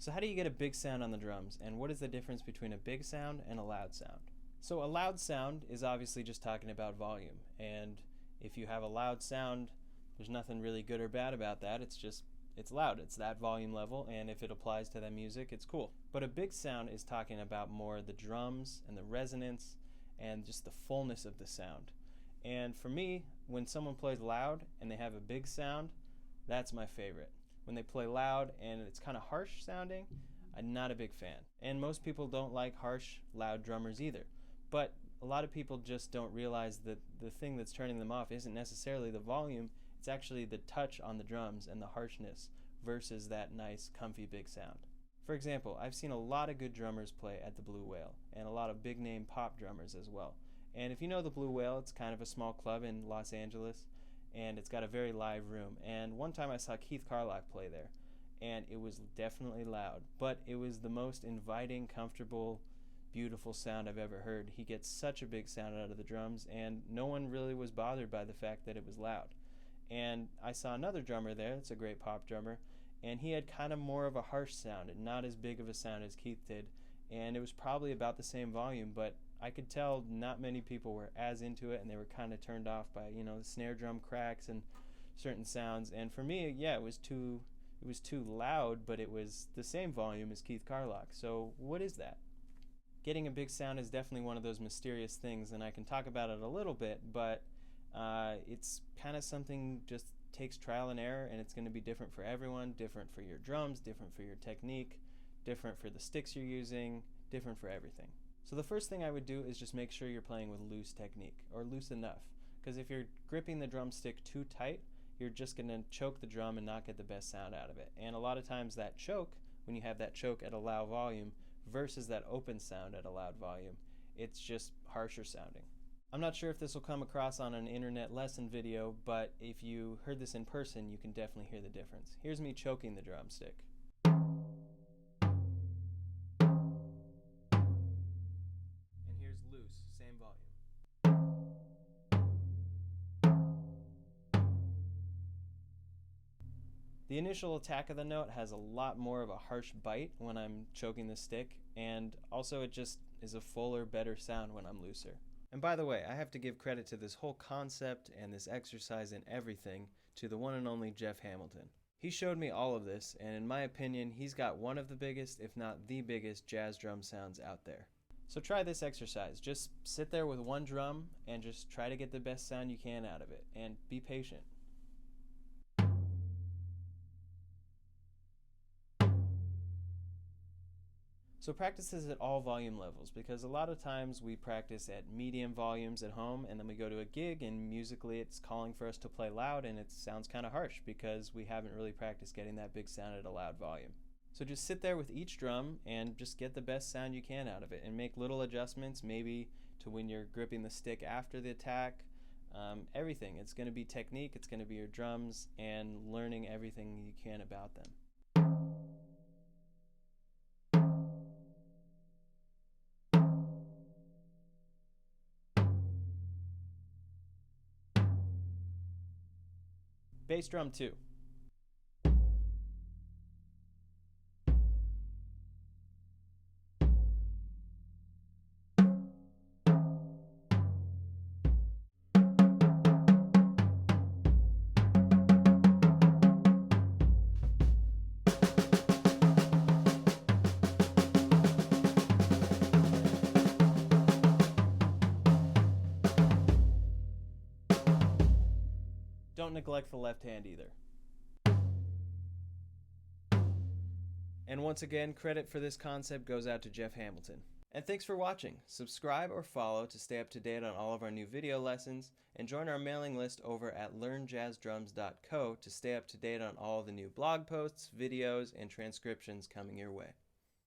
So how do you get a big sound on the drums, and what is the difference between a big sound and a loud sound? So a loud sound is obviously just talking about volume, and if you have a loud sound, there's nothing really good or bad about that. It's loud, it's that volume level, and if it applies to that music, it's cool. But a big sound is talking about more the drums and the resonance and just the fullness of the sound. And for me, when someone plays loud and they have a big sound, that's my favorite. When they play loud and it's kind of harsh sounding, I'm not a big fan. And most people don't like harsh, loud drummers either. But a lot of people just don't realize that the thing that's turning them off isn't necessarily the volume, it's actually the touch on the drums and the harshness versus that nice, comfy, big sound. For example, I've seen a lot of good drummers play at the Blue Whale, and a lot of big name pop drummers as well. And if you know the Blue Whale, it's kind of a small club in Los Angeles, and it's got a very live room. And one time I saw Keith Carlock play there, and it was definitely loud, but it was the most inviting, comfortable, beautiful sound I've ever heard. He gets such a big sound out of the drums, and no one really was bothered by the fact that it was loud. And I saw another drummer there, it's a great pop drummer, and he had kind of more of a harsh sound and not as big of a sound as Keith did, and it was probably about the same volume, but I could tell not many people were as into it, and they were kind of turned off by, the snare drum cracks and certain sounds. And for me, yeah, it was too loud, but it was the same volume as Keith Carlock. So what is that? Getting a big sound is definitely one of those mysterious things, and I can talk about it a little bit, but it's kind of something just takes trial and error, and it's going to be different for everyone, different for your drums, different for your technique, different for the sticks you're using, different for everything. So the first thing I would do is just make sure you're playing with loose technique, or loose enough, because if you're gripping the drumstick too tight, you're just going to choke the drum and not get the best sound out of it. And a lot of times that choke, when you have that choke at a loud volume versus that open sound at a loud volume, it's just harsher sounding. I'm not sure if this will come across on an internet lesson video, but if you heard this in person, you can definitely hear the difference. Here's me choking the drumstick. And here's loose, same volume. The initial attack of the note has a lot more of a harsh bite when I'm choking the stick, and also it just is a fuller, better sound when I'm looser. And by the way, I have to give credit to this whole concept and this exercise and everything to the one and only Jeff Hamilton. He showed me all of this, and in my opinion, he's got one of the biggest, if not the biggest, jazz drum sounds out there. So try this exercise. Just sit there with one drum and just try to get the best sound you can out of it, and be patient. So practice this at all volume levels, because a lot of times we practice at medium volumes at home, and then we go to a gig and musically it's calling for us to play loud, and it sounds kind of harsh because we haven't really practiced getting that big sound at a loud volume. So just sit there with each drum and just get the best sound you can out of it, and make little adjustments, maybe to when you're gripping the stick after the attack. Everything. It's going to be technique, it's going to be your drums, and learning everything you can about them. Bass drum 2. Don't neglect the left hand either. And once again, credit for this concept goes out to Jeff Hamilton. And thanks for watching. Subscribe or follow to stay up to date on all of our new video lessons, and join our mailing list over at learnjazzdrums.co to stay up to date on all the new blog posts, videos, and transcriptions coming your way.